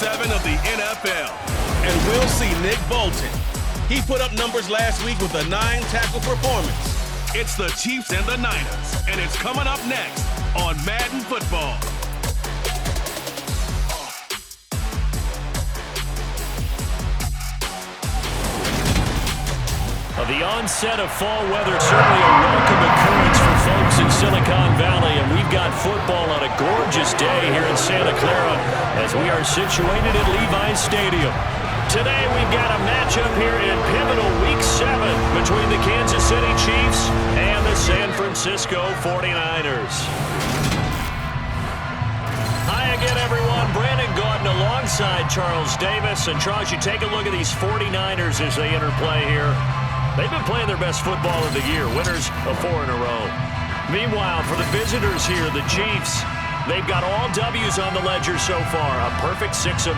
7 of the NFL. And we'll see Nick Bolton. He put up numbers last week with a 9-tackle performance. It's the Chiefs and the Niners, and it's coming up next on Madden Football. The onset of fall weather, certainly a welcome occurrence for folks in Silicon Valley, and we've got football on a gorgeous day here in Santa Clara as we are situated at Levi's Stadium. Today we've got a matchup here in pivotal Week 7 between the Kansas City Chiefs and the San Francisco 49ers. Hi again, everyone. Brandon Gaudin alongside Charles Davis. And Charles, you take a look at these 49ers as they enter play here. They've been playing their best football of the year, winners of 4 in a row. Meanwhile, for the visitors here, the Chiefs, they've got all W's on the ledger so far, a perfect 6-0.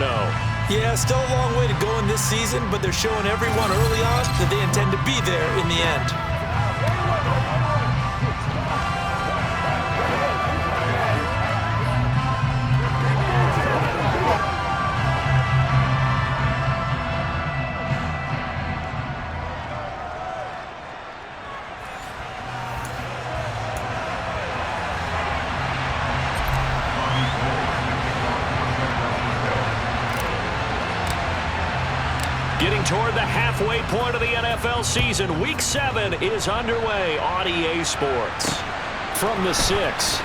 Yeah, still a long way to go in this season, but they're showing everyone early on that they intend to be there in the end. Getting toward the halfway point of the NFL season, Week 7 is underway on EA Sports. From the 6.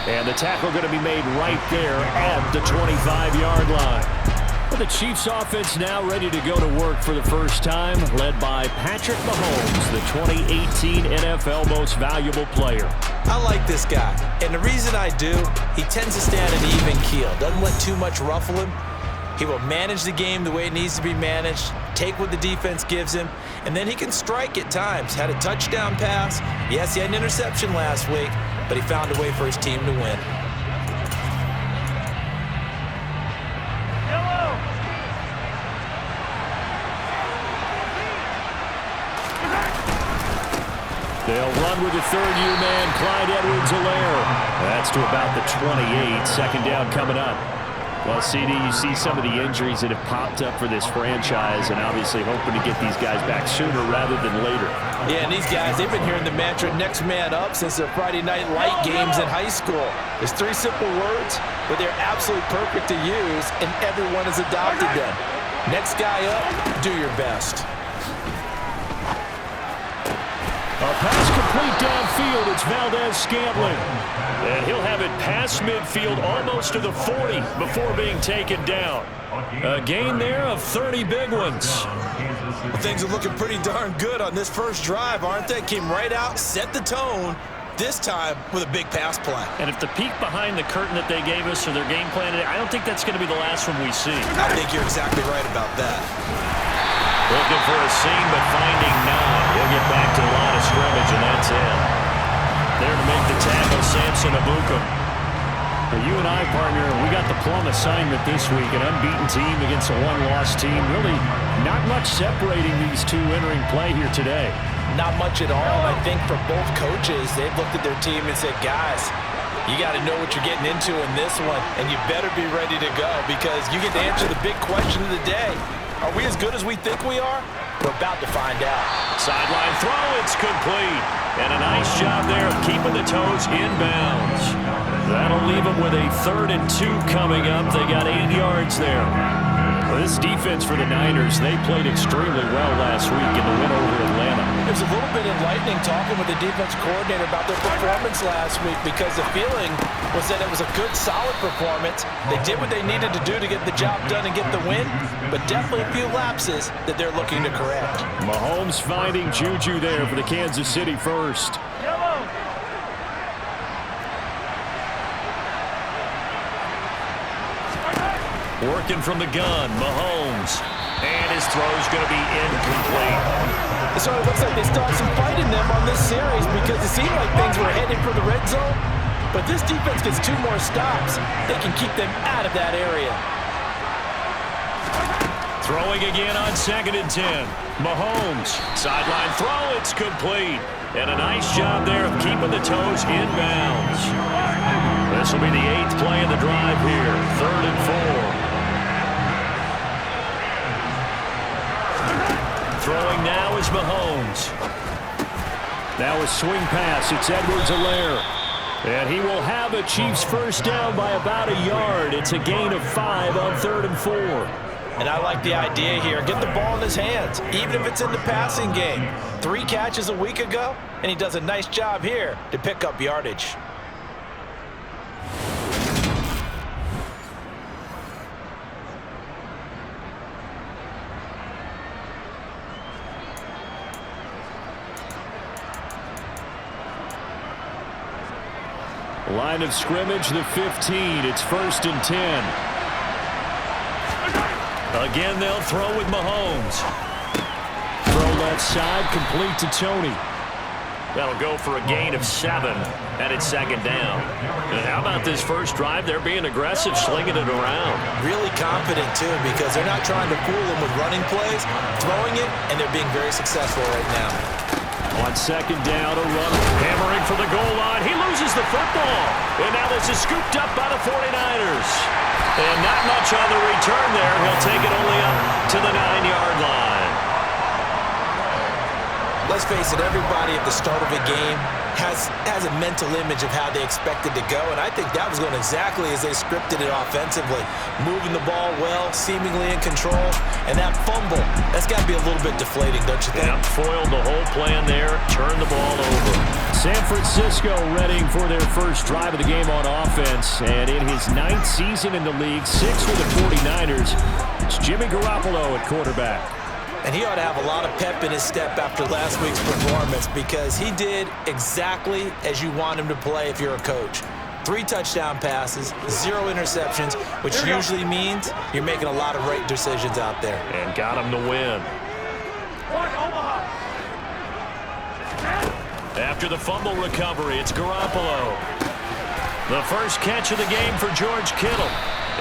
And the tackle going to be made right there at the 25-yard line. The Chiefs offense now ready to go to work for the first time, led by Patrick Mahomes, the 2018 NFL Most Valuable Player. I like this guy, and the reason I do, he tends to stay on an even keel, doesn't let too much ruffle him. He will manage the game the way it needs to be managed, take what the defense gives him, and then he can strike at times. Had a touchdown pass. Yes, he had an interception last week, but he found a way for his team to win. They'll run with the third-year man, Clyde Edwards-Helaire. That's to about the 28. Second down coming up. Well, CD, you see some of the injuries that have popped up for this franchise, and obviously hoping to get these guys back sooner rather than later. Yeah, and these guys, they've been hearing the mantra next man up since their Friday night light games in high school. There's 3 simple words, but they're absolutely perfect to use, and everyone has adopted them. Next guy up, do your best. A pass complete downfield. It's Valdez-Scantling. And he'll have it past midfield almost to the 40 before being taken down. A gain there of 30 big ones. Well, things are looking pretty darn good on this first drive, aren't they? Came right out, set the tone, this time with a big pass play. And if the peek behind the curtain that they gave us or their game plan, I don't think that's going to be the last one we see. I think you're exactly right about that. Looking for a seam, but finding none. He'll get back to the line of scrimmage, and that's it. There to make the tackle, Samson Abukum. Well, you and I, partner, we got the plum assignment this week. An unbeaten team against a one-loss team. Really not much separating these two entering play here today. Not much at all. I think for both coaches, they've looked at their team and said, guys, you got to know what you're getting into in this one, and you better be ready to go because you get to answer the big question of the day. Are we as good as we think we are? We're about to find out. Sideline throw, it's complete. And a nice job there of keeping the toes inbounds. That'll leave them with a 3rd and 2 coming up. They got 8 yards there. Well, this defense for the Niners, they played extremely well last week in the win over Atlanta. It was a little bit enlightening talking with the defense coordinator about their performance last week because the feeling was that it was a good, solid performance. They did what they needed to do to get the job done and get the win, but definitely a few lapses that they're looking to correct. Mahomes finding Juju there for the Kansas City first. Working from the gun, Mahomes. And his throw's going to be incomplete. So it looks like they still have some fight in them on this series because it seemed like things were headed for the red zone. But this defense gets 2 more stops. They can keep them out of that area. Throwing again on 2nd and 10. Mahomes, sideline throw, it's complete. And a nice job there of keeping the toes in bounds. This will be the 8th play of the drive here. 3rd and 4. Throwing now is Mahomes. Now a swing pass. It's Edwards-Helaire. And he will have a Chiefs first down by about a yard. It's a gain of 5 on 3rd and 4. And I like the idea here. Get the ball in his hands, even if it's in the passing game. 3 catches a week ago, and he does a nice job here to pick up yardage. Line of scrimmage, the 15. It's 1st and 10. Again, they'll throw with Mahomes. Throw left side, complete to Tony. That'll go for a gain of 7, and it's 2nd down. And how about this first drive? They're being aggressive, slinging it around. Really confident, too, because they're not trying to fool them with running plays, throwing it, and they're being very successful right now. On 2nd down, a runner hammering for the goal line. He loses the football. And now this is scooped up by the 49ers. And not much on the return there. He'll take it only up to the 9-yard line. Let's face it, everybody at the start of a game has a mental image of how they expect it to go, and I think that was going exactly as they scripted it offensively. Moving the ball well, seemingly in control, and that fumble, that's got to be a little bit deflating, don't you think? Yeah, foiled the whole plan there, turned the ball over. San Francisco readying for their first drive of the game on offense, and in his 9th season in the league, 6 with the 49ers, it's Jimmy Garoppolo at quarterback. And he ought to have a lot of pep in his step after last week's performance because he did exactly as you want him to play if you're a coach. 3 touchdown passes, 0 interceptions, which usually means you're making a lot of right decisions out there. And got him to win. After the fumble recovery, it's Garoppolo. The first catch of the game for George Kittle.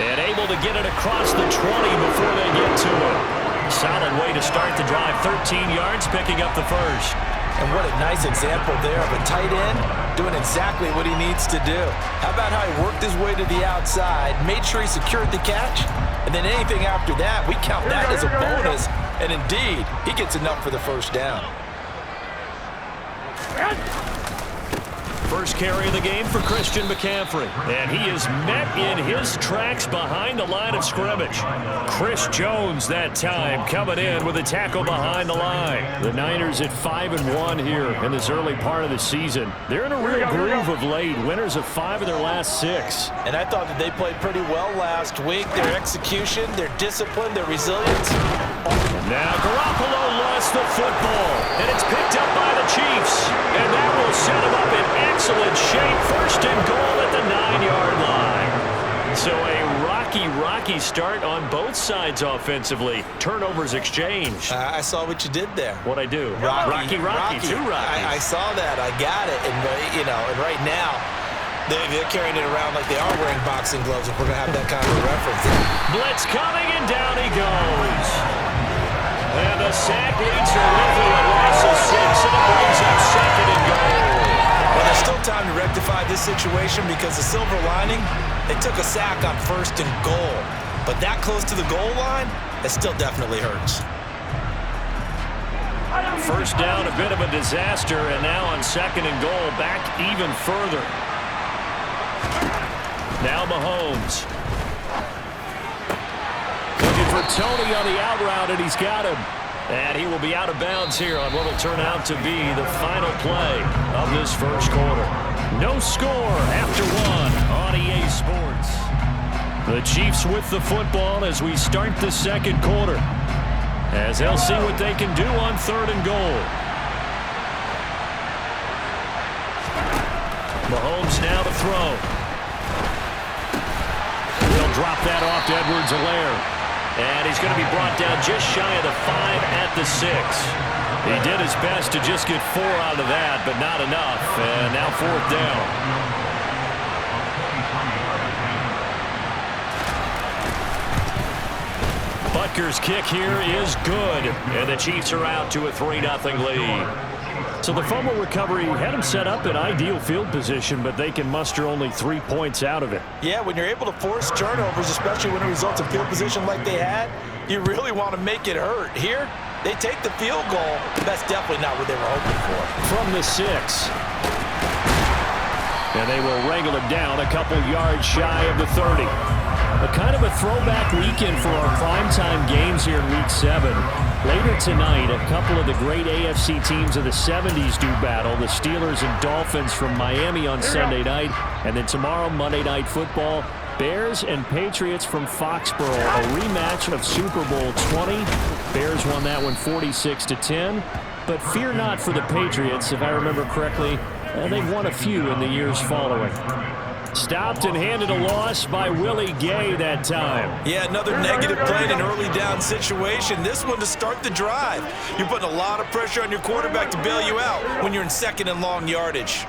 And able to get it across the 20 before they get to it. Solid way to start the drive. 13 yards, picking up the first. And what a nice example there of a tight end doing exactly what he needs to do. How about how he worked his way to the outside, made sure he secured the catch, and then anything after that, we count that as a bonus. And indeed, he gets enough for the first down. First carry of the game for Christian McCaffrey. And he is met in his tracks behind the line of scrimmage. Chris Jones that time coming in with a tackle behind the line. The Niners at 5-1 here in this early part of the season. They're in a real groove of late. Winners of 5 of their last 6. And I thought that they played pretty well last week. Their execution, their discipline, their resilience. Now Garoppolo lost the football, and it's picked up by the Chiefs. And that will set him up in excellent shape. First and goal at the 9-yard line. So a rocky start on both sides offensively. Turnovers exchanged. I saw what you did there. What'd I do? Rocky. Too rocky. I saw that. I got it. And, you know, and right now, they're carrying it around like they are wearing boxing gloves if we're going to have that kind of a reference. Blitz coming, and down he goes. And the sack leads directly a loss of 6, and it brings up 2nd and goal. Well, there's still time to rectify this situation because the silver lining, they took a sack on 1st and goal. But that close to the goal line, it still definitely hurts. First down, a bit of a disaster, and now on 2nd and goal, back even further. Now Mahomes. Looking for Tony on the out route, and he's got him. And he will be out of bounds here on what will turn out to be the final play of this first quarter. No score after 1 on EA Sports. The Chiefs with the football as we start the 2nd quarter. As they'll see what they can do on 3rd and goal. Mahomes now to throw. He'll drop that off to Edwards-Helaire. And he's going to be brought down just shy of the 5 at the 6. He did his best to just get 4 out of that, but not enough. And now 4th down. But Butker's kick here is good, and the Chiefs are out to a 3-0 lead. So the fumble recovery had them set up in ideal field position, but they can muster only 3 points out of it. Yeah, when you're able to force turnovers, especially when it results in field position like they had, you really want to make it hurt. Here, they take the field goal. That's definitely not what they were hoping for. From the 6. And they will wrangle it down a couple yards shy of the 30. A kind of a throwback weekend for our primetime games here in Week 7. Later tonight, a couple of the great AFC teams of the 70s do battle. The Steelers and Dolphins from Miami on Sunday night. And then tomorrow, Monday Night Football, Bears and Patriots from Foxborough. A rematch of Super Bowl 20. Bears won that one 46-10. But fear not for the Patriots, if I remember correctly. They've won a few in the years following. Stopped and handed a loss by Willie Gay that time. Yeah, another negative play in an early down situation. This one to start the drive. You're putting a lot of pressure on your quarterback to bail you out when you're in 2nd and long yardage.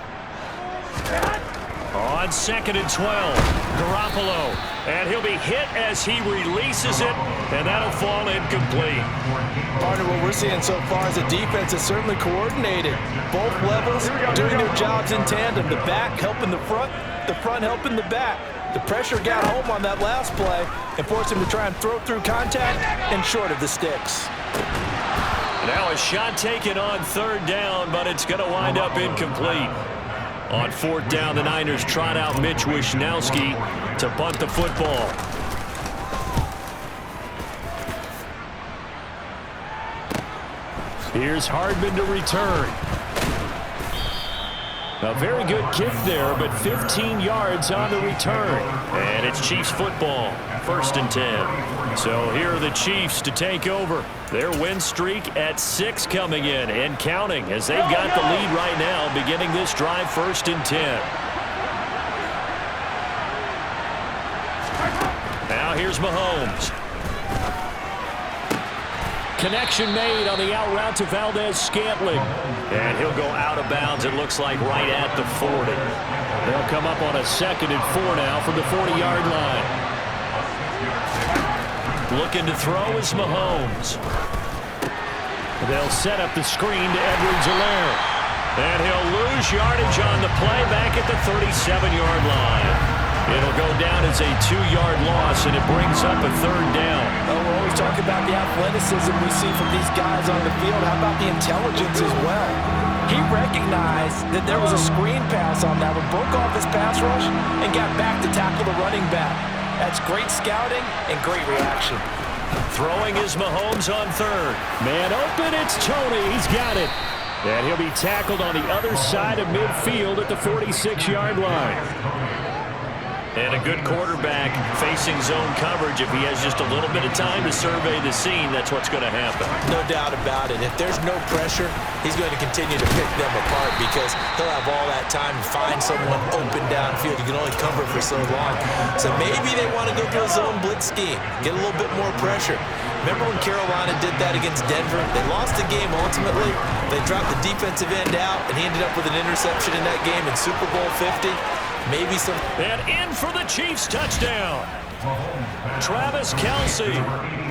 On 2nd and 12, Garoppolo. And he'll be hit as he releases it, and that'll fall incomplete. Partner, what we're seeing so far is a defense that's certainly coordinated. Both levels doing their jobs in tandem. The back helping the front helping the back. The pressure got home on that last play and forced him to try and throw through contact and short of the sticks. Now a shot taken on 3rd down, but it's going to wind up incomplete. On 4th down, the Niners trot out Mitch Wishnowski to bunt the football. Here's Hardman to return. A very good kick there, but 15 yards on the return. And it's Chiefs football, 1st and 10. So here are the Chiefs to take over. Their win streak at 6 coming in and counting as they've got the lead right now, beginning this drive 1st and 10. Now here's Mahomes. Connection made on the out route to Valdez-Scantling. And he'll go out of bounds, it looks like, right at the 40. They'll come up on a 2nd and 4 now from the 40-yard line. Looking to throw is Mahomes. They'll set up the screen to Edwards-Helaire. And he'll lose yardage on the play back at the 37-yard line. It'll go down as a 2-yard loss, and it brings up a 3rd down. Oh, we're always talking about the athleticism we see from these guys on the field. How about the intelligence as well? He recognized that there was a screen pass on that one, broke off his pass rush, and got back to tackle the running back. That's great scouting and great reaction. Throwing is Mahomes on 3rd. Man open, it's Tony. He's got it. And he'll be tackled on the other side of midfield at the 46-yard line. And a good quarterback facing zone coverage. If he has just a little bit of time to survey the scene, that's what's going to happen. No doubt about it. If there's no pressure, he's going to continue to pick them apart because he'll have all that time to find someone open downfield. You can only cover for so long. So maybe they want to go to a zone blitz scheme, get a little bit more pressure. Remember when Carolina did that against Denver? They lost the game ultimately. They dropped the defensive end out, and he ended up with an interception in that game in Super Bowl 50. Maybe some. And in for the Chiefs touchdown. Travis Kelce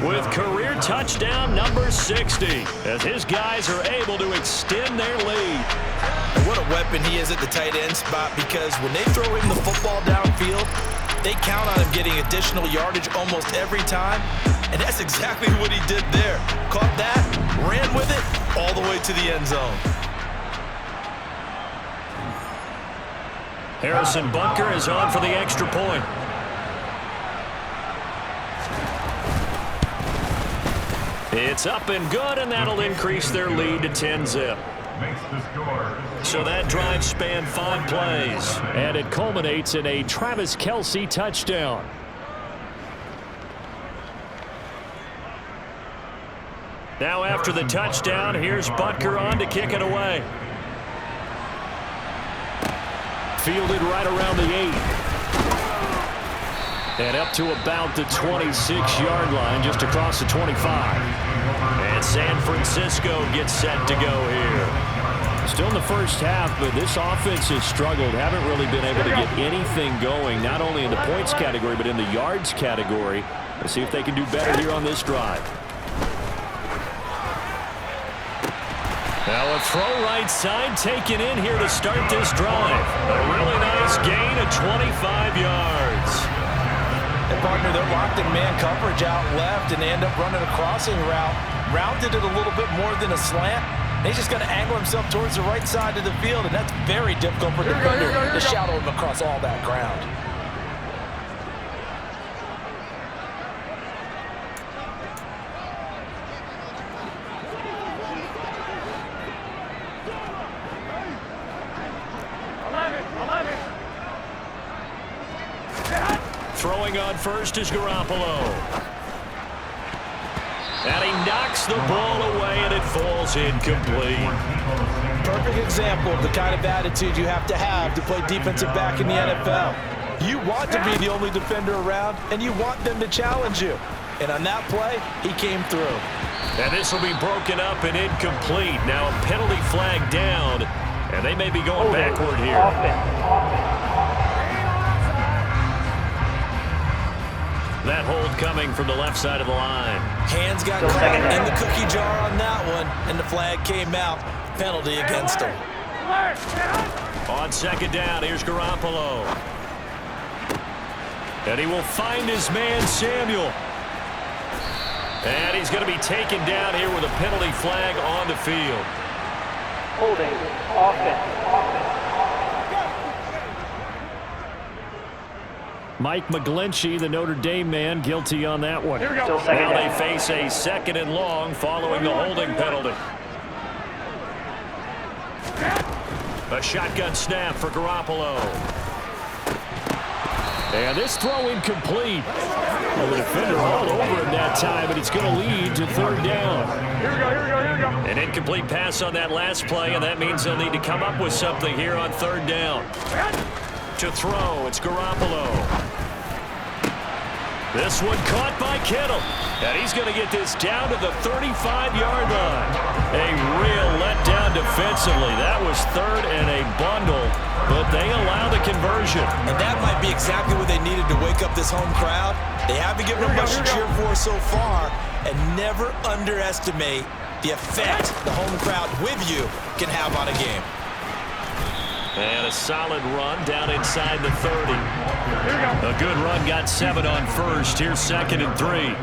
with career touchdown number 60 as his guys are able to extend their lead. And what a weapon he is at the tight end spot, because when they throw him the football downfield, they count on him getting additional yardage almost every time. And that's exactly what he did there. Caught that, ran with it all the way to the end zone. Harrison Butker is on for the extra point. It's up and good, and that'll increase their lead to 10-zip. So that drive spanned 5 plays, and it culminates in a Travis Kelce touchdown. Now after the touchdown, here's Butker on to kick it away. Fielded right around the 8. And up to about the 26-yard line, just across the 25. And San Francisco gets set to go here. Still in the first half, but this offense has struggled. Haven't really been able to get anything going, not only in the points category, but in the yards category. Let's see if they can do better here on this drive. Now a throw right side taken in here to start this drive. A really nice gain of 25 yards. And partner, they're locked in man coverage out left, and they end up running a crossing route. Rounded it a little bit more than a slant. He's just going to angle himself towards the right side of the field, and that's very difficult for the defender to shadow him across all that ground. Throwing on first is Garoppolo. And he knocks the ball away, and it falls incomplete. Perfect example of the kind of attitude you have to play defensive back in the NFL. You want to be the only defender around, and you want them to challenge you. And on that play, he came through. And this will be broken up and incomplete. Now a penalty flag down, and they may be going backward here. That hold coming from the left side of the line. Hands got caught in the cookie jar on that one, and the flag came out. Penalty against him. On second down, here's Garoppolo. And he will find his man, Samuel. And he's going to be taken down here with a penalty flag on the field. Holding, offense. Mike McGlinchey, the Notre Dame man, guilty on that one. Now they face a second and long following the holding penalty. A shotgun snap for Garoppolo. And this throw incomplete. Well, the defender all over him that time, but it's going to lead to third down. Here we go. An incomplete pass on that last play, and that means they'll need to come up with something here on third down. To throw, it's Garoppolo. This one caught by Kittle. And he's going to get this down to the 35-yard line. A real letdown defensively. That was third and a bundle, but they allow the conversion. And that might be exactly what they needed to wake up this home crowd. They haven't given them much to cheer for so far, and never underestimate the effect the home crowd with you can have on a game. And a solid run down inside the 30. A good run, got 7 on first. Here's second and 3.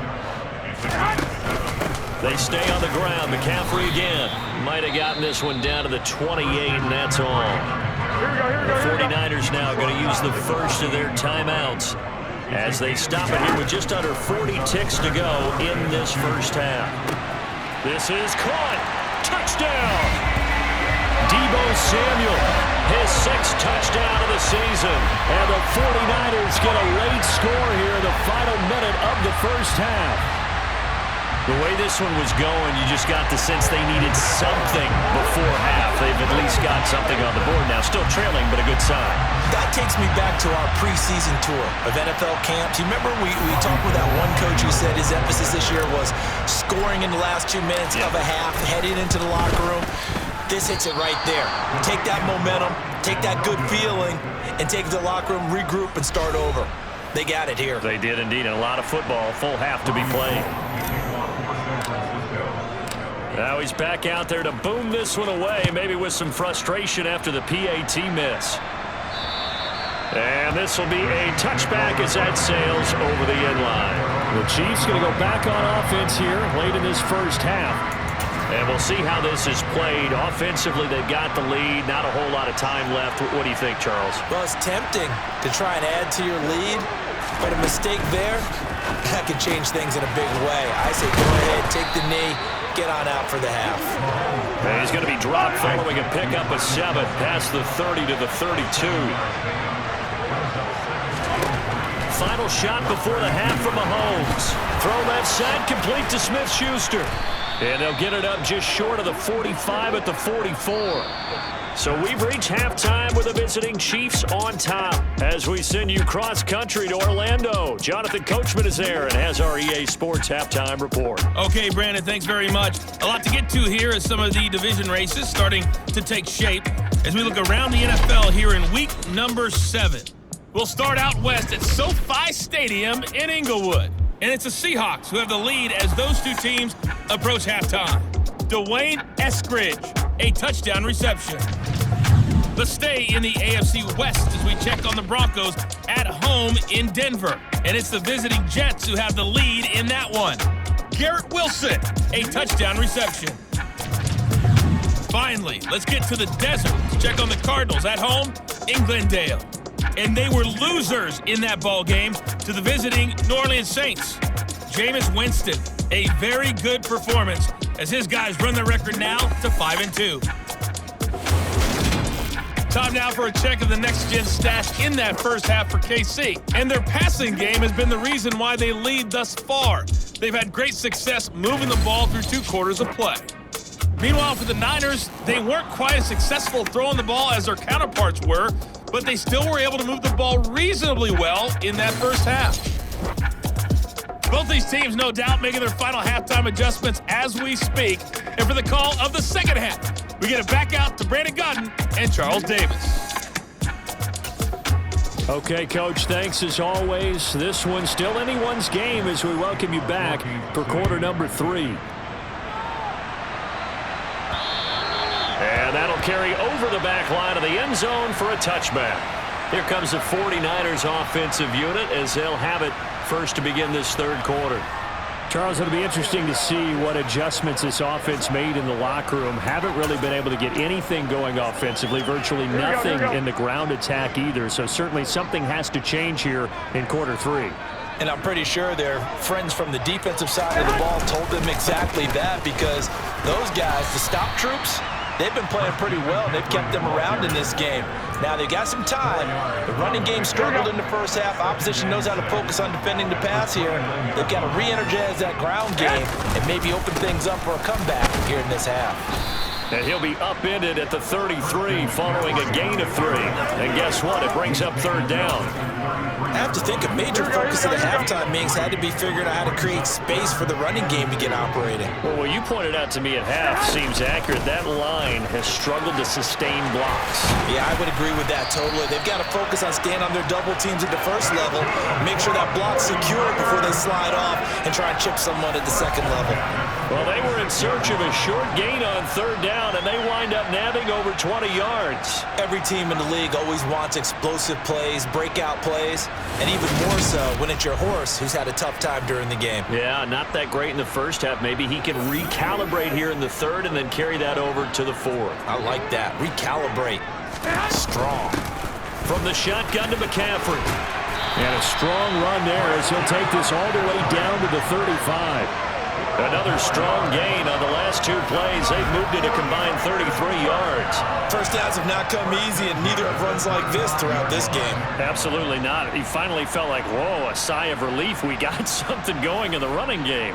They stay on the ground. McCaffrey again. Might have gotten this one down to the 28, and that's all. The 49ers now going to use the first of their timeouts as they stop it here with just under 40 ticks to go in this first half. This is caught. Touchdown! Deebo Samuel, his 6th touchdown of the season. And the 49ers get a late score here in the final minute of the first half. The way this one was going, you just got the sense they needed something before half. They've at least got something on the board now. Still trailing, but a good sign. That takes me back to our preseason tour of NFL camps. You remember we talked with that one coach who said his emphasis this year was scoring in the last 2 minutes of a half, heading into the locker room. This hits it right there. Take that momentum, take that good feeling, and take it to the locker room, regroup, and start over. They got it here. They did indeed, and a lot of football, full half to be played. Now he's back out there to boom this one away, maybe with some frustration after the PAT miss. And this will be a touchback as that sails over the end line. The Chiefs going to go back on offense here late in this first half. And we'll see how this is played. Offensively, they've got the lead. Not a whole lot of time left. What do you think, Charles? Well, it's tempting to try and add to your lead, but a mistake there, that could change things in a big way. I say go ahead, take the knee, get on out for the half. And he's going to be dropped following a pickup of 7 past the 30 to the 32. Final shot before the half from Mahomes. Throw left side, complete to Smith-Schuster. And they'll get it up just short of the 45 at the 44. So we've reached halftime with the visiting Chiefs on top. As we send you cross-country to Orlando, Jonathan Coachman is there and has our EA Sports halftime report. Okay, Brandon, thanks very much. A lot to get to here as some of the division races starting to take shape as we look around the NFL here in week number 7. We'll start out west at SoFi Stadium in Inglewood. And it's the Seahawks who have the lead as those two teams approach halftime. Dwayne Eskridge, a touchdown reception. Let's stay in the AFC West as we check on the Broncos at home in Denver. And it's the visiting Jets who have the lead in that one. Garrett Wilson, a touchdown reception. Finally, let's get to the desert to check on the Cardinals at home in Glendale. And they were losers in that ball game to the visiting New Orleans Saints. Jameis Winston, a very good performance as his guys run the record now to 5-2. Time now for a check of the next-gen stats in that first half for KC. And their passing game has been the reason why they lead thus far. They've had great success moving the ball through 2 quarters of play. Meanwhile, for the Niners, they weren't quite as successful throwing the ball as their counterparts were, but they still were able to move the ball reasonably well in that first half. Both these teams, no doubt, making their final halftime adjustments as we speak. And for the call of the second half, we get it back out to Brandon Godden and Charles Davis. Okay, Coach, thanks as always. This one's still anyone's game as we welcome you back for quarter number 3. And that'll carry over the back line of the end zone for a touchback. Here comes the 49ers offensive unit as they'll have it first to begin this third quarter. Charles, it'll be interesting to see what adjustments this offense made in the locker room. Haven't really been able to get anything going offensively, virtually nothing in the ground attack either. So certainly something has to change here in quarter 3. And I'm pretty sure their friends from the defensive side of the ball told them exactly that, because those guys, the stop troops, they've been playing pretty well. They've kept them around in this game. Now, they've got some time. The running game struggled in the first half. Opposition knows how to focus on defending the pass here. They've got to re-energize that ground game and maybe open things up for a comeback here in this half. And he'll be upended at the 33 following a gain of 3. And guess what? It brings up third down. I have to think a major focus of the halftime meetings had to be figuring out how to create space for the running game to get operating. Well, what you pointed out to me at half seems accurate. That line has struggled to sustain blocks. Yeah, I would agree with that totally. They've got to focus on staying on their double teams at the first level, make sure that block's secure before they slide off and try and chip someone at the second level. Well, they were in search of a short gain on third down, and they wind up nabbing over 20 yards. Every team in the league always wants explosive plays, breakout plays, and even more so when it's your horse who's had a tough time during the game. Yeah, not that great in the first half. Maybe he can recalibrate here in the third and then carry that over to the fourth. I like that. Recalibrate. Strong. From the shotgun to McCaffrey. And a strong run there as he'll take this all the way down to the 35. Another strong gain on the last 2 plays. They've moved it a combined 33 yards. First downs have not come easy, and neither have runs like this throughout this game. Absolutely not. He finally felt like, whoa, a sigh of relief. We got something going in the running game.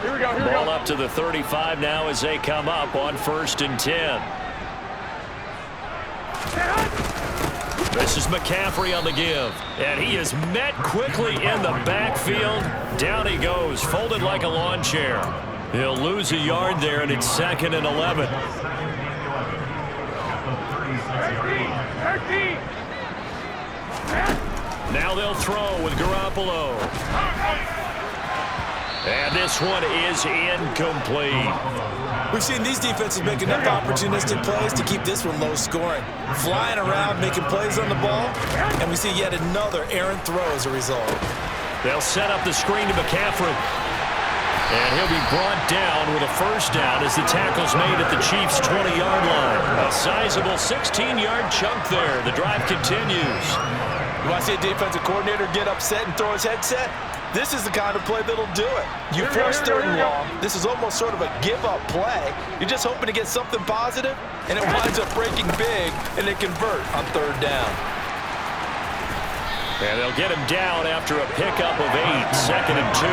Here we go, here we go. Ball up to the 35 now as they come up on 1st and 10. This is McCaffrey on the give, and he is met quickly in the backfield. Down he goes, folded like a lawn chair. He'll lose a yard there, and it's 2nd and 11. Now they'll throw with Garoppolo. And this one is incomplete. We've seen these defenses make enough opportunistic plays to keep this one low scoring. Flying around, making plays on the ball, and we see yet another errant throw as a result. They'll set up the screen to McCaffrey. And he'll be brought down with a first down as the tackle's made at the Chiefs' 20-yard line. A sizable 16-yard chunk there. The drive continues. You want to see a defensive coordinator get upset and throw his headset? This is the kind of play that'll do it. You force 3rd and long. This is almost sort of a give-up play. You're just hoping to get something positive, and it winds up breaking big, and they convert on 3rd down. And they'll get him down after a pickup of 8, 2nd and 2.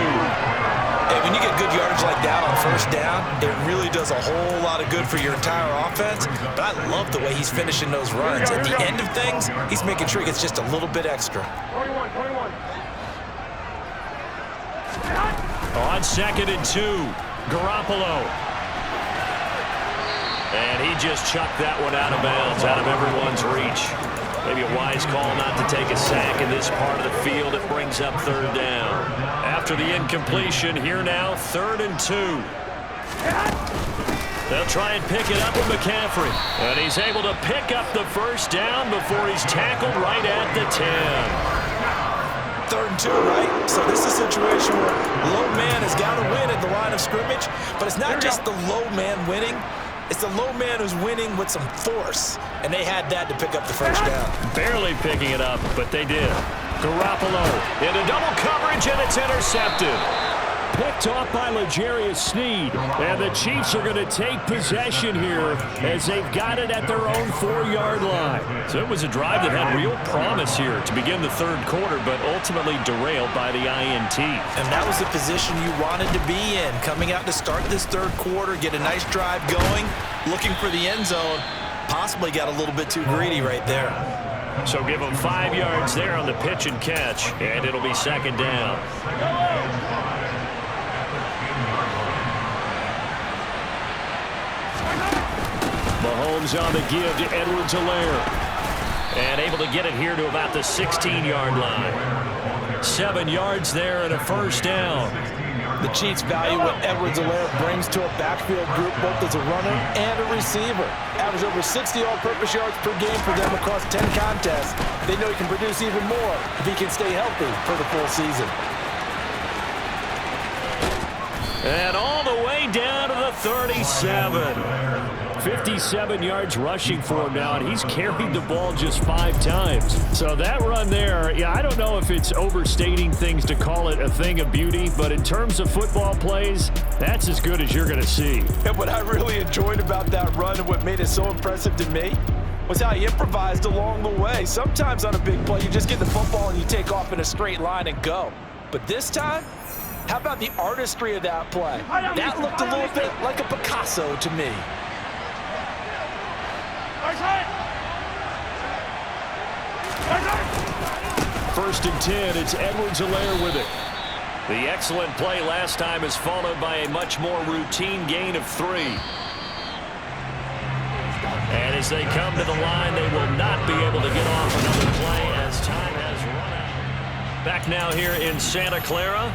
And when you get good yardage like that on first down, it really does a whole lot of good for your entire offense. But I love the way he's finishing those runs. At the end of things, he's making sure he gets just a little bit extra. 21. On 2nd and 2, Garoppolo. And he just chucked that one out of bounds, out of everyone's reach. Maybe a wise call not to take a sack in this part of the field. It brings up 3rd down. After the incompletion, here now, 3rd and 2. They'll try and pick it up with McCaffrey. And he's able to pick up the 1st down before he's tackled right at the 10. 3rd and 2, right? So this is a situation where low man has got to win at the line of scrimmage. But it's not just the low man winning. It's the low man who's winning with some force, and they had that to pick up the 1st down. Barely picking it up, but they did. Garoppolo into double coverage, and it's intercepted. Picked off by L'Jarius Sneed, and the Chiefs are going to take possession here as they've got it at their own 4-yard line. So it was a drive that had real promise here to begin the 3rd quarter, but ultimately derailed by the INT. And that was the position you wanted to be in, coming out to start this 3rd quarter, get a nice drive going, looking for the end zone. Possibly got a little bit too greedy right there. So give them 5 yards there on the pitch and catch, and it'll be 2nd down. Mahomes on the give to Edwards-Helaire. And able to get it here to about the 16-yard line. 7 yards there and a 1st down. The Chiefs value what Edwards-Helaire brings to a backfield group, both as a runner and a receiver. Average over 60 all-purpose yards per game for them across 10 contests. They know he can produce even more if he can stay healthy for the full season. And all the way down to the 37. 57 yards rushing for him now, and he's carried the ball just 5 times. So that run there, yeah, I don't know if it's overstating things to call it a thing of beauty, but in terms of football plays, that's as good as you're going to see. And what I really enjoyed about that run and what made it so impressive to me was how he improvised along the way. Sometimes on a big play, you just get the football and you take off in a straight line and go. But this time, how about the artistry of that play? That looked a little bit like a Picasso to me. 1st and 10, it's Edwards-Helaire with it. The excellent play last time is followed by a much more routine gain of 3. And as they come to the line, they will not be able to get off another play as time has run out. Back now here in Santa Clara.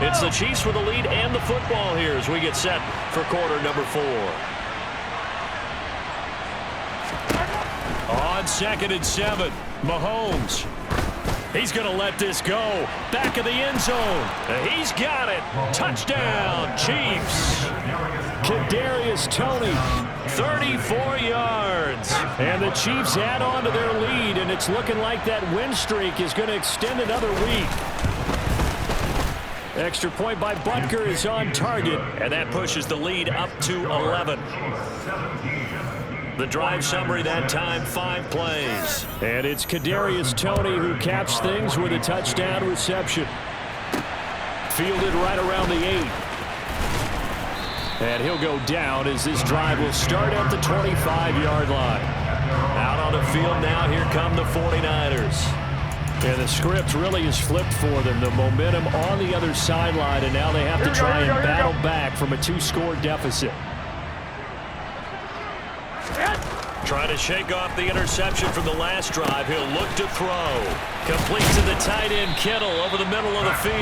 It's the Chiefs with the lead and the football here as we get set for quarter number 4. On 2nd and 7, Mahomes. He's going to let this go. Back of the end zone. He's got it. Touchdown, Chiefs. Kadarius Toney, 34 yards. And the Chiefs add on to their lead, and it's looking like that win streak is going to extend another week. Extra point by Butker is on target, and that pushes the lead up to 11. The drive summary that time, 5 plays. And it's Kadarius Toney who caps things with a touchdown reception. Fielded right around the 8. And he'll go down as this drive will start at the 25-yard line. Out on the field now, here come the 49ers. And the script really is flipped for them. The momentum on the other sideline, and now they have to try and battle back from a 2-score deficit. Trying to shake off the interception from the last drive. He'll look to throw. Complete to the tight end, Kittle, over the middle of the field.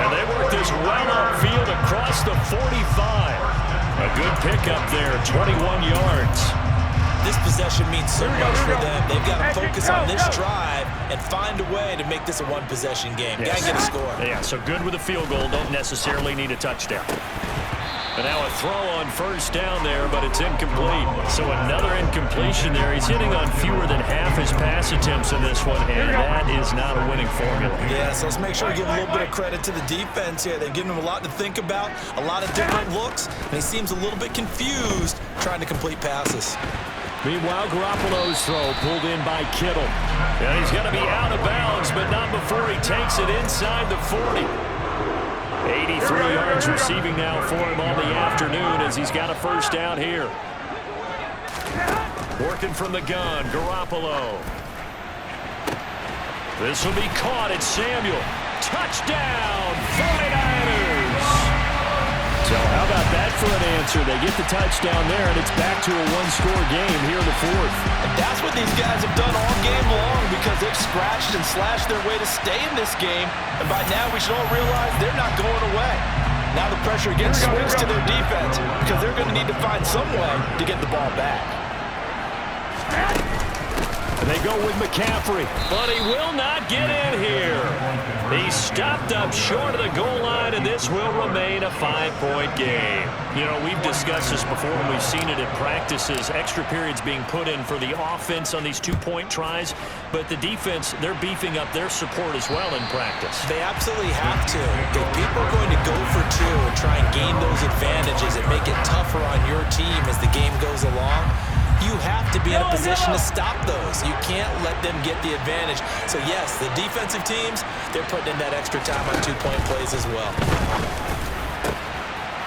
And they work this well upfield across the 45. A good pickup there, 21 yards. This possession means so much for them. They've got to focus on this drive and find a way to make this a one-possession game. Got to get a score. Yeah, so good with a field goal. Don't necessarily need a touchdown. And now a throw on 1st down there, but it's incomplete. So another incompletion there. He's hitting on fewer than half his pass attempts in this one, and that is not a winning formula. Yeah, so let's make sure we give a little bit of credit to the defense here. They've given him a lot to think about, a lot of different looks, and he seems a little bit confused trying to complete passes. Meanwhile, Garoppolo's throw pulled in by Kittle. And he's going to be out of bounds, but not before he takes it inside the 40. 83 yards receiving now for him on the afternoon as he's got a first down here. Working from the gun, Garoppolo. This will be caught. It's Samuel. Touchdown, 49ers. So how about that for an answer? They get the touchdown there, and it's back to a one-score game here in the fourth. And that's what these guys have done all game long because they've scratched and slashed their way to stay in this game. And by now, we should all realize they're not going away. Now the pressure again swings to their defense because they're going to need to find some way to get the ball back. And they go with McCaffrey, but he will not get in here. He stopped up short of the goal line, and this will remain a 5-point game. You know, we've discussed this before, and we've seen it at practices, extra periods being put in for the offense on these two-point tries, but the defense, they're beefing up their support as well in practice. They absolutely have to. If people are going to go for two and try and gain those advantages and make it tougher on your team as the game goes along, you have to be in a position to stop those. You can't let them get the advantage. So, yes, the defensive teams, they're putting in that extra time on two-point plays as well.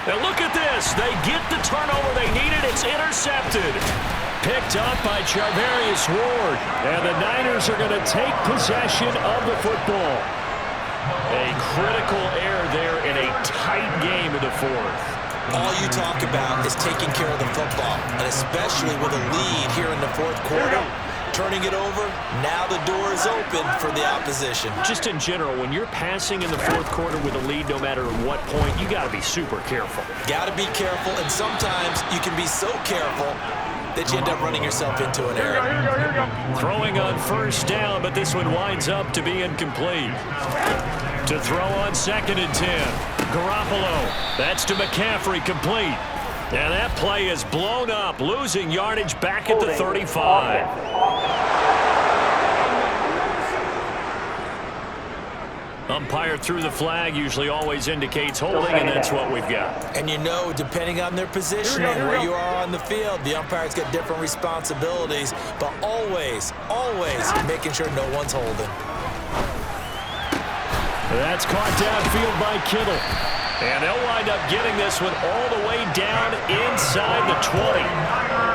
Now look at this. They get the turnover they needed. It's intercepted. Picked up by Charvarius Ward. And the Niners are going to take possession of the football. A critical error there in a tight game in the fourth. All you talk about is taking care of the football, and especially with a lead here in the fourth quarter, turning it over, now the door is open for the opposition. Just in general, when you're passing in the fourth quarter with a lead, no matter what point, you got to be super careful. Got to be careful, and sometimes you can be so careful that you end up running yourself into an error. Here we go. Throwing on first down, but this one winds up to be incomplete. To throw on 2nd and 10. Garoppolo. That's to McCaffrey, complete. And that play is blown up, losing yardage back at the 35. Umpire threw the flag, usually always indicates holding, and that's what we've got. And you know, depending on their positioning, where you are on the field, the umpire's got different responsibilities, but always, always making sure no one's holding. That's caught downfield by Kittle. And they'll wind up getting this one all the way down inside the 20.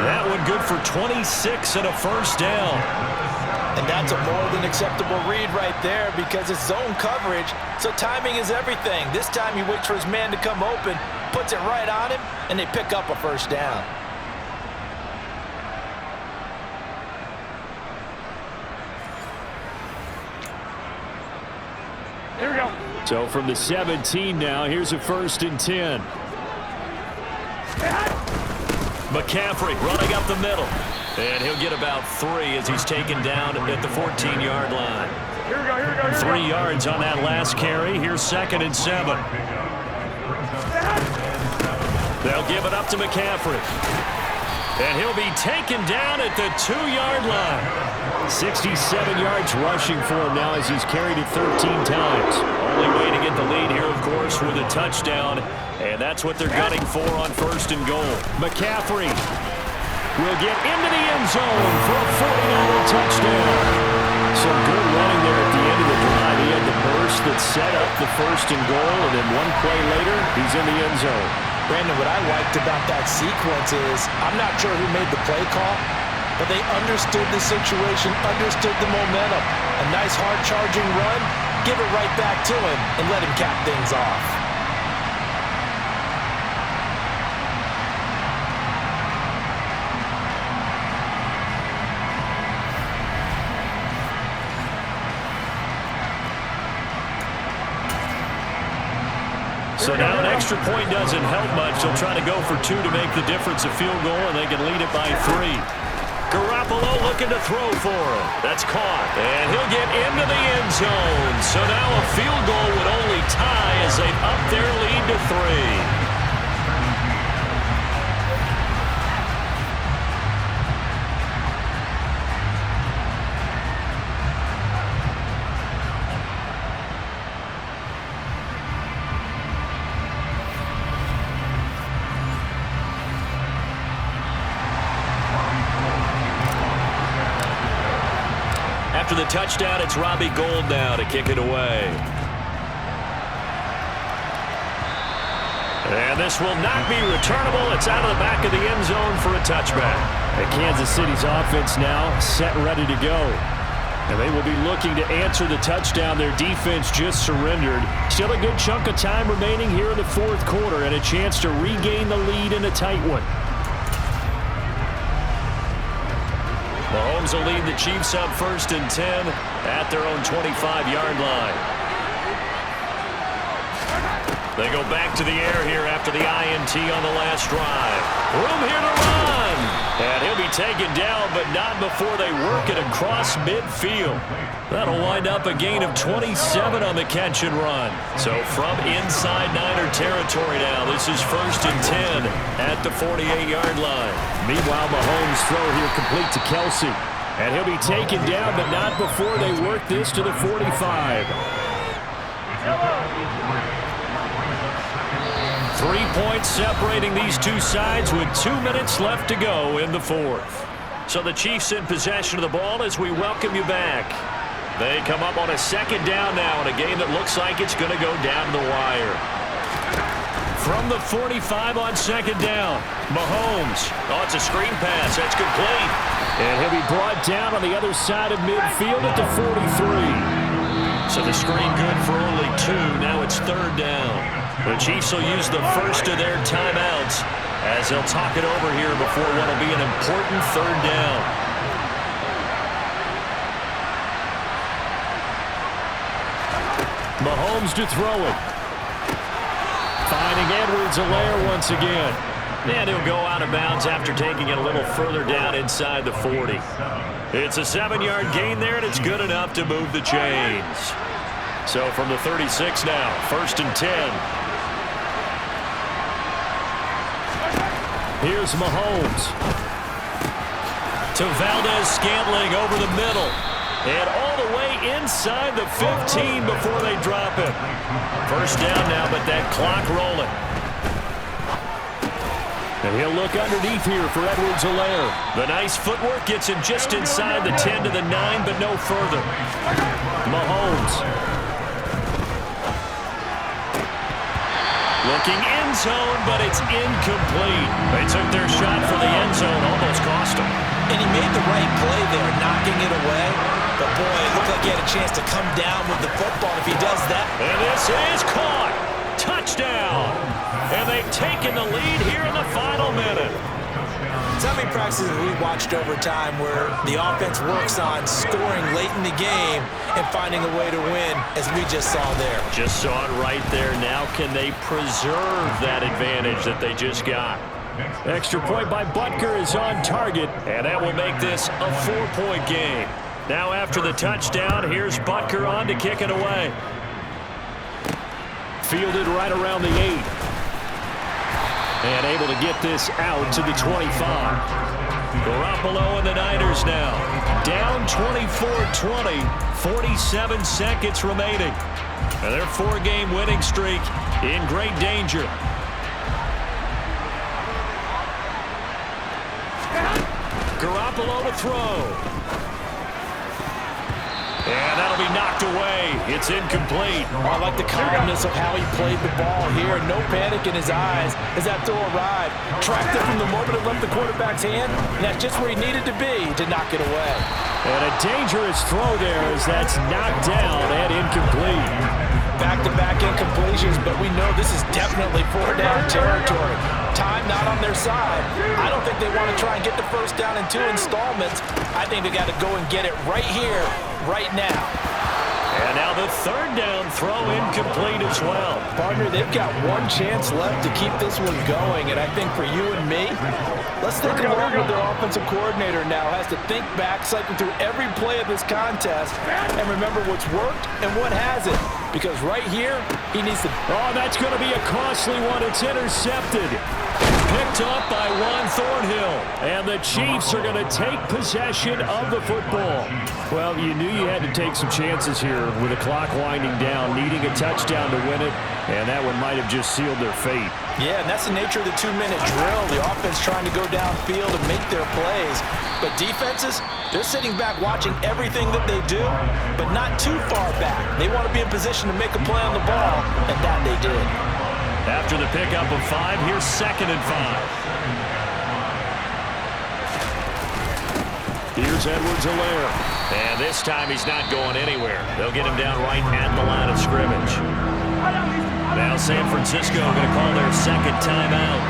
That one good for 26 and a first down. And that's a more than acceptable read right there because it's zone coverage, so timing is everything. This time he waits for his man to come open, puts it right on him, and they pick up a first down. Here we go. So from the 17 now, here's a 1st and 10. McCaffrey running up the middle. And he'll get about 3 as he's taken down at the 14-yard line. Here we go, here we go, here we go. 3 yards on that last carry. Here's 2nd and 7. They'll give it up to McCaffrey. And he'll be taken down at the 2-yard line. 67 yards rushing for him now as he's carried it 13 times. Only way to get the lead here, of course, with a touchdown. And that's what they're gunning for on 1st and goal. McCaffrey will get into the end zone for a 49er touchdown. Some good running there at the end of the drive. He had the burst that set up the 1st and goal, and then one play later, he's in the end zone. Brandon, what I liked about that sequence is I'm not sure who made the play call, but they understood the situation, understood the momentum. A nice hard-charging run, give it right back to him, and let him cap things off. So now an extra point doesn't help much. They'll try to go for 2 to make the difference a field goal, and they can lead it by 3. Garoppolo looking to throw for him. That's caught, and he'll get into the end zone. So now a field goal would only tie as they up their lead to 3. After the touchdown, it's Robbie Gould now to kick it away. And this will not be returnable. It's out of the back of the end zone for a touchback. And Kansas City's offense now set ready to go. And they will be looking to answer the touchdown their defense just surrendered. Still a good chunk of time remaining here in the fourth quarter and a chance to regain the lead in a tight one. Mahomes will lead the Chiefs up 1st and 10 at their own 25-yard line. They go back to the air here after the INT on the last drive. Room here to run. And he'll be taken down, but not before they work it across midfield. That'll wind up a gain of 27 on the catch and run. So from inside Niner territory now, this is 1st and 10 at the 48-yard line. Meanwhile, Mahomes' throw here complete to Kelsey. And he'll be taken down, but not before they work this to the 45. 3 points separating these two sides with 2 minutes left to go in the fourth. So the Chiefs in possession of the ball as we welcome you back. They come up on a 2nd down now in a game that looks like it's going to go down to the wire. From the 45 on 2nd down, Mahomes. Oh, it's a screen pass. That's complete. And he'll be brought down on the other side of midfield at the 43. So the screen good for only 2. Now it's 3rd down. The Chiefs will use the first of their timeouts as they'll talk it over here before what will be an important 3rd down. Mahomes to throw it. Finding Edwards-Helaire once again. And he'll go out of bounds after taking it a little further down inside the 40. It's a 7-yard gain there, and it's good enough to move the chains. So from the 36 now, 1st and 10. Here's Mahomes. To Valdez-Scantling over the middle. And all the way inside the 15 before they drop it. 1st down now, but that clock rolling. And he'll look underneath here for Edwards-Helaire. The nice footwork gets him just inside the 10 to the 9, but no further. Mahomes. Looking end zone, but it's incomplete. They took their shot for the end zone, almost cost them. And he made the right play there, knocking it away. But boy, it looked like he had a chance to come down with the football if he does that. And this is caught. Touchdown. And they've taken the lead here in the final minute. So how many practices have we watched over time where the offense works on scoring late in the game and finding a way to win, as we just saw there? Just saw it right there. Now can they preserve that advantage that they just got? Extra point by Butker is on target, and that will make this a 4-point game. Now after the touchdown, here's Butker on to kick it away. Fielded right around the 8. And able to get this out to the 25. Garoppolo and the Niners now. Down 24-20, 47 seconds remaining. And their 4-game winning streak in great danger. Garoppolo to throw. And that'll be knocked away. It's incomplete. I like the calmness of how he played the ball here. No panic in his eyes as that throw arrived. Tracked it from the moment it left the quarterback's hand, and that's just where he needed to be to knock it away. And a dangerous throw there as that's knocked down and incomplete. Back-to-back incompletions, but we know this is definitely 4-down territory. Time not on their side. I don't think they want to try and get the 1st down in 2 installments. I think they got to go and get it right here, right now. And now the 3rd down throw incomplete as well. Partner, they've got one chance left to keep this one going, and I think for you and me, let's think along with their offensive coordinator now. Has to think back, cycle through every play of this contest, and remember what's worked and what hasn't. Because right here, he needs to... Oh, that's going to be a costly one. It's intercepted. Picked up by Juan Thornhill. And the Chiefs are going to take possession of the football. Well, you knew you had to take some chances here with the clock winding down, needing a touchdown to win it, and that one might have just sealed their fate. Yeah, and that's the nature of the 2-minute drill. The offense trying to go downfield and make their plays. But defenses, they're sitting back watching everything that they do, but not too far back. They want to be in position to make a play on the ball, and that they did. After the pickup of 5, here's 2nd and 5. Here's Edwards-Helaire. And this time he's not going anywhere. They'll get him down right at the line of scrimmage. Now San Francisco going to call their 2nd timeout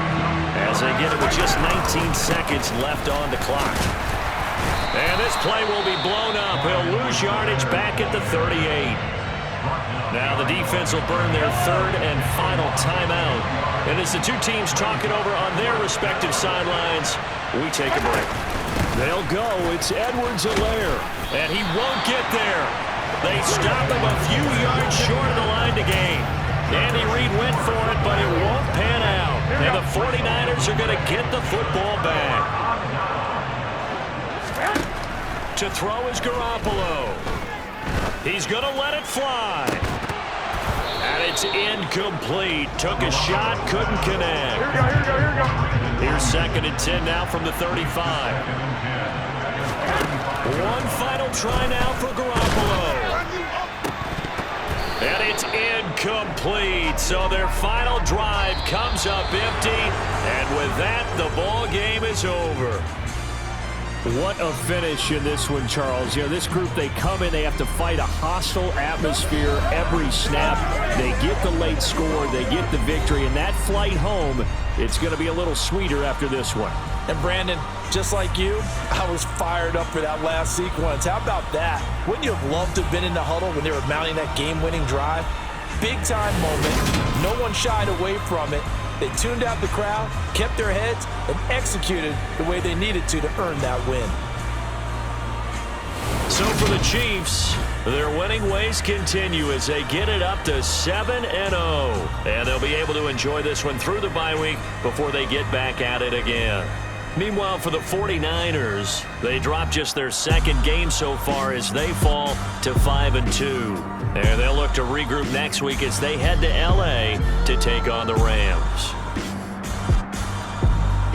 as they get it with just 19 seconds left on the clock. And this play will be blown up. He'll lose yardage back at the 38. Now the defense will burn their 3rd and final timeout. And as the two teams talk it over on their respective sidelines, we take a break. They'll go. It's Edwards-Helaire. And he won't get there. They stop him a few yards short of the line to gain. Andy Reid went for it, but it won't pan out. And the 49ers are going to get the football back. To throw is Garoppolo. He's going to let it fly. And it's incomplete. Took a shot, couldn't connect. Here we go. Here's 2nd and 10 now from the 35. One final try now for Garoppolo. And it's incomplete. So their final drive comes up empty. And with that, the ball game is over. What a finish in this one, Charles. You know, this group, they come in, they have to fight a hostile atmosphere every snap. They get the late score, they get the victory, and that flight home, it's going to be a little sweeter after this one. And Brandon, just like you, I was fired up for that last sequence. How about that? Wouldn't you have loved to have been in the huddle when they were mounting that game-winning drive? Big-time moment. No one shied away from it. They tuned out the crowd, kept their heads, and executed the way they needed to earn that win. So for the Chiefs, their winning ways continue as they get it up to 7-0. And they'll be able to enjoy this one through the bye week before they get back at it again. Meanwhile, for the 49ers, they drop just their 2nd game so far as they fall to 5-2. And they'll look to regroup next week as they head to L.A. to take on the Rams.